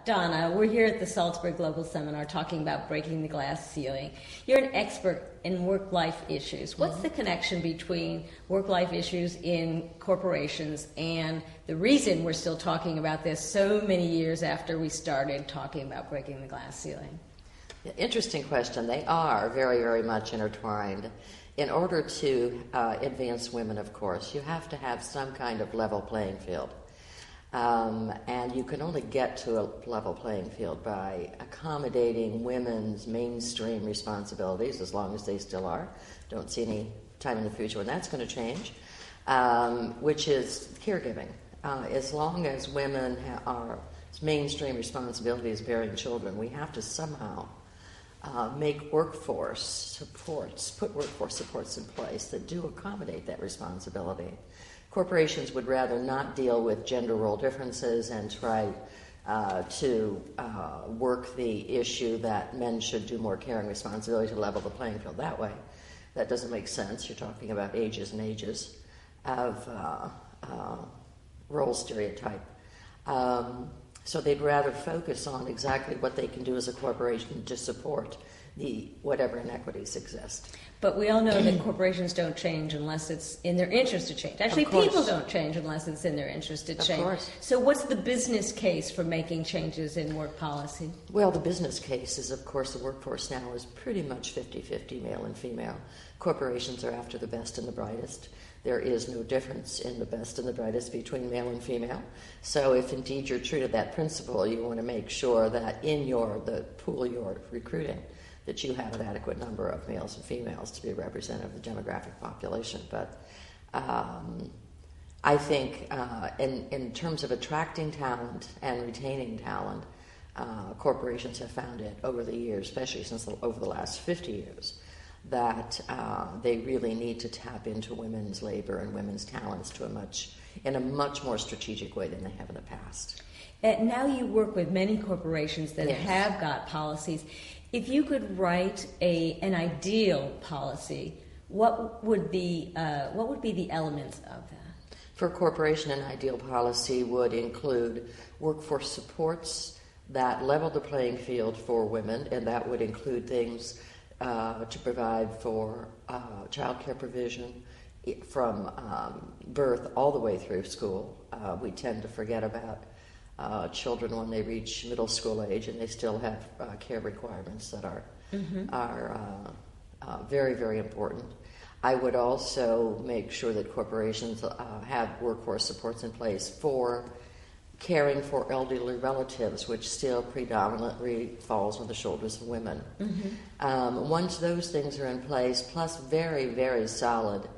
Donna, we're here at the Salzburg Global Seminar talking about breaking the glass ceiling. You're an expert in work-life issues. What's the connection between work-life issues in corporations and the reason we're still talking about this so many years after we started talking about breaking the glass ceiling? Interesting question. They are very, very much intertwined. In order to advance women, of course, you have to have some kind of level playing field. And you can only get to a level playing field by accommodating women's mainstream responsibilities, as long as they still are. Don't see any time in the future when that's going to change, which is caregiving. As long as women are mainstream responsibilities bearing children, we have to somehow make workforce supports, put workforce supports in place that do accommodate that responsibility. Corporations would rather not deal with gender role differences and try to work the issue that men should do more caring responsibility to level the playing field that way. That doesn't make sense. You're talking about ages and ages of role stereotype. So they'd rather focus on exactly what they can do as a corporation to support the whatever inequities exist. But we all know that corporations don't change unless it's in their interest to change. Actually, people don't change unless it's in their interest to change. Of course. So what's the business case for making changes in work policy? Well, the business case is, of course, the workforce now is pretty much 50-50 male and female. Corporations are after the best and the brightest. There is no difference in the best and the brightest between male and female. So if indeed you're true to that principle, you want to make sure that in the pool you're recruiting, that you have an adequate number of males and females to be representative of the demographic population. But I think in terms of attracting talent and retaining talent, corporations have found it over the years, especially over the last 50 years, that they really need to tap into women's labor and women's talents in a much more strategic way than they have in the past. And now you work with many corporations that Yes. have got policies. If you could write an ideal policy, what would be the elements of that? For a corporation, an ideal policy would include workforce supports that level the playing field for women, and that would include things to provide for child care provision from birth all the way through school. We tend to forget about children when they reach middle school age, and they still have care requirements that are very, very important. I would also make sure that corporations have workforce supports in place for caring for elderly relatives, which still predominantly falls on the shoulders of women. Once those things are in place, plus very, very solid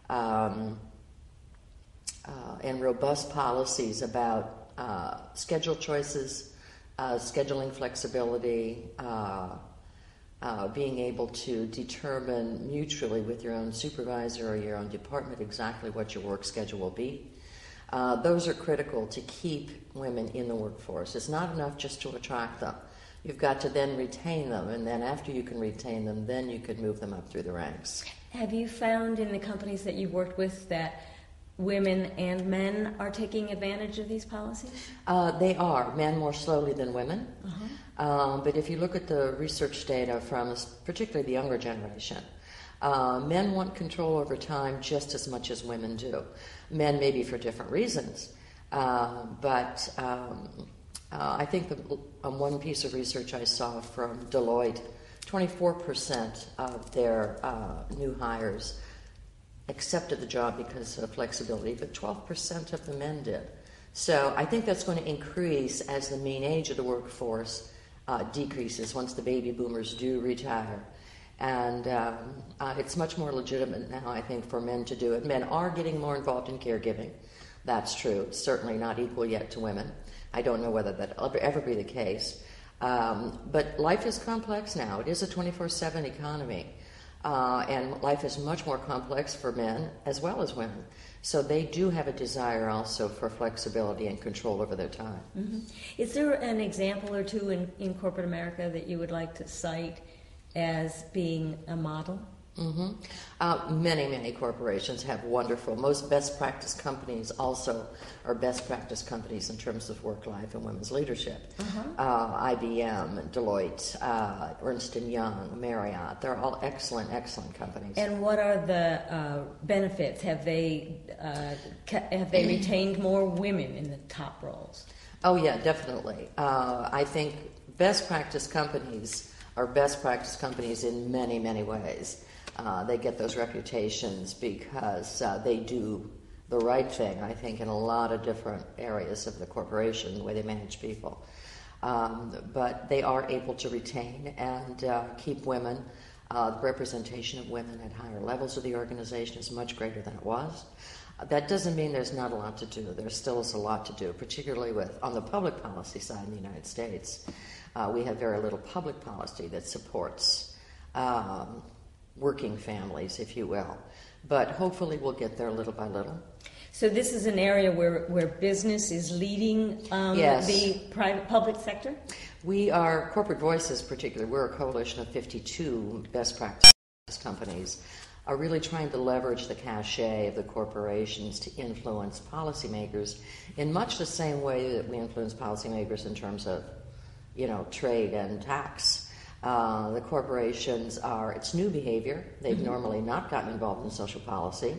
and robust policies about schedule choices, scheduling flexibility, being able to determine mutually with your own supervisor or your own department exactly what your work schedule will be. Those are critical to keep women in the workforce. It's not enough just to attract them. You've got to then retain them, and then after you can retain them, then you can move them up through the ranks. Have you found in the companies that you've worked with that women and men are taking advantage of these policies? They are, men more slowly than women. But if you look at the research data from particularly the younger generation, men want control over time just as much as women do. Men maybe for different reasons, but I think one piece of research I saw from Deloitte, 24% of their new hires accepted the job because of flexibility, but 12% of the men did. So I think that's going to increase as the mean age of the workforce decreases once the baby boomers do retire. And it's much more legitimate now, I think, for men to do it. Men are getting more involved in caregiving. That's true. It's certainly not equal yet to women. I don't know whether that'll ever be the case. But life is complex now. It is a 24/7 economy. And life is much more complex for men as well as women. So they do have a desire also for flexibility and control over their time. Is there an example or two in corporate America that you would like to cite as being a model? Many corporations have wonderful, most best practice companies also are best practice companies in terms of work life and women's leadership. IBM, Deloitte, Ernst & Young, Marriott, they're all excellent companies. And what are the benefits? Have they retained more women in the top roles? Oh yeah, definitely. I think best practice companies are best practice companies in many ways. They get those reputations because they do the right thing, I think, in a lot of different areas of the corporation, the way they manage people. But they are able to retain and keep women. The representation of women at higher levels of the organization is much greater than it was. That doesn't mean there's not a lot to do. There still is a lot to do, particularly on the public policy side in the United States. We have very little public policy that supports working families, if you will. But hopefully we'll get there little by little. So this is an area where business is leading Yes. the public sector? We are, Corporate Voices particularly, we're a coalition of 52 best practice companies, are really trying to leverage the cachet of the corporations to influence policymakers in much the same way that we influence policymakers in terms of, trade and tax. The corporations it's new behavior. They've normally not gotten involved in social policy.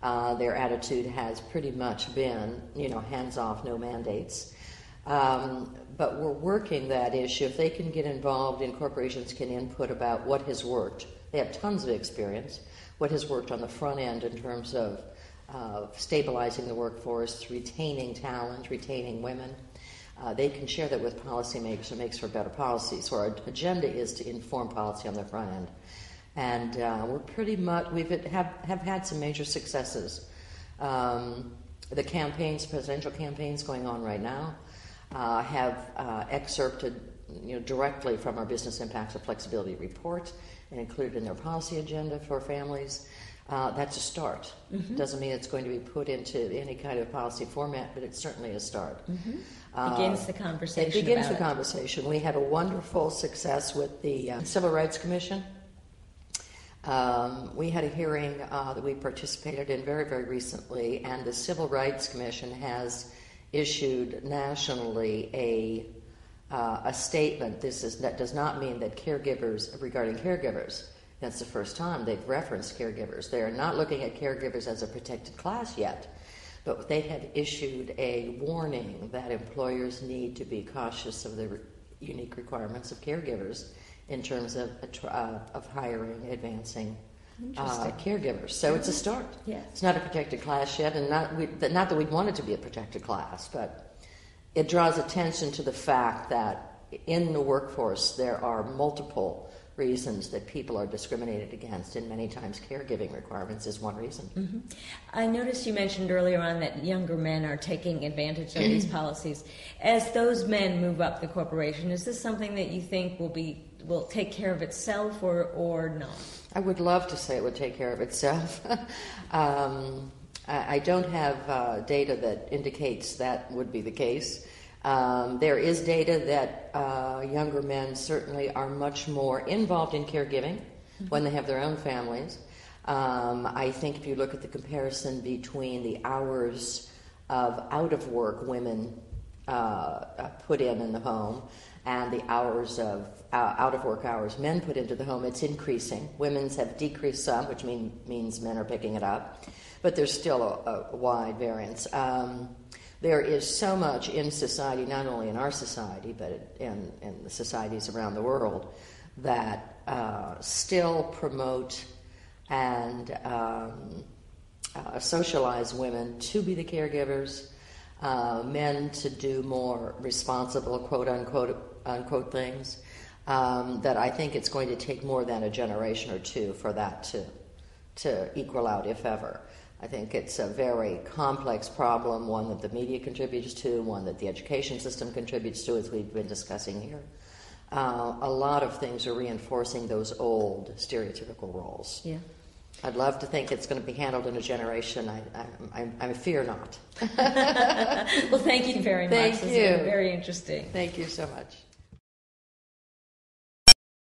Their attitude has pretty much been, hands off, no mandates. But we're working that issue. If they can get involved and corporations can input about what has worked, they have tons of experience, what has worked on the front end in terms of stabilizing the workforce, retaining talent, retaining women. They can share that with policymakers. It makes for better policy. So our agenda is to inform policy on the front end. And we're pretty much, have had some major successes. The campaigns, presidential campaigns going on right now, have excerpted directly from our Business Impacts of Flexibility report and included in their policy agenda for families. That's a start. Doesn't mean it's going to be put into any kind of policy format, but it's certainly a start. Begins the conversation. It begins the conversation. We had a wonderful success with the Civil Rights Commission. We had a hearing that we participated in very recently, and the Civil Rights Commission has issued nationally a statement. That does not mean that regarding caregivers, that's the first time they've referenced caregivers. They are not looking at caregivers as a protected class yet, but they have issued a warning that employers need to be cautious of the unique requirements of caregivers in terms of hiring, advancing caregivers. So it's a start. Yes. It's not a protected class yet, and not that we'd want it to be a protected class, but it draws attention to the fact that in the workforce there are multiple reasons that people are discriminated against, and many times caregiving requirements is one reason. I noticed you mentioned earlier on that younger men are taking advantage of these policies. As those men move up the corporation, is this something that you think will take care of itself or no? I would love to say it would take care of itself. I don't have data that indicates that would be the case. There is data that younger men certainly are much more involved in caregiving when they have their own families. I think if you look at the comparison between the hours of out-of-work women put in the home and the hours of out-of-work hours men put into the home, it's increasing. Women's have decreased some, which means men are picking it up, but there's still a wide variance. There is so much in society, not only in our society, but in the societies around the world, that still promote and socialize women to be the caregivers, men to do more responsible, quote-unquote things, that I think it's going to take more than a generation or two for that to equal out, if ever. I think it's a very complex problem, one that the media contributes to, one that the education system contributes to, as we've been discussing here. A lot of things are reinforcing those old stereotypical roles. Yeah. I'd love to think it's going to be handled in a generation. I fear not. Well, thank you very much. Thank you. It's been very interesting. Thank you so much.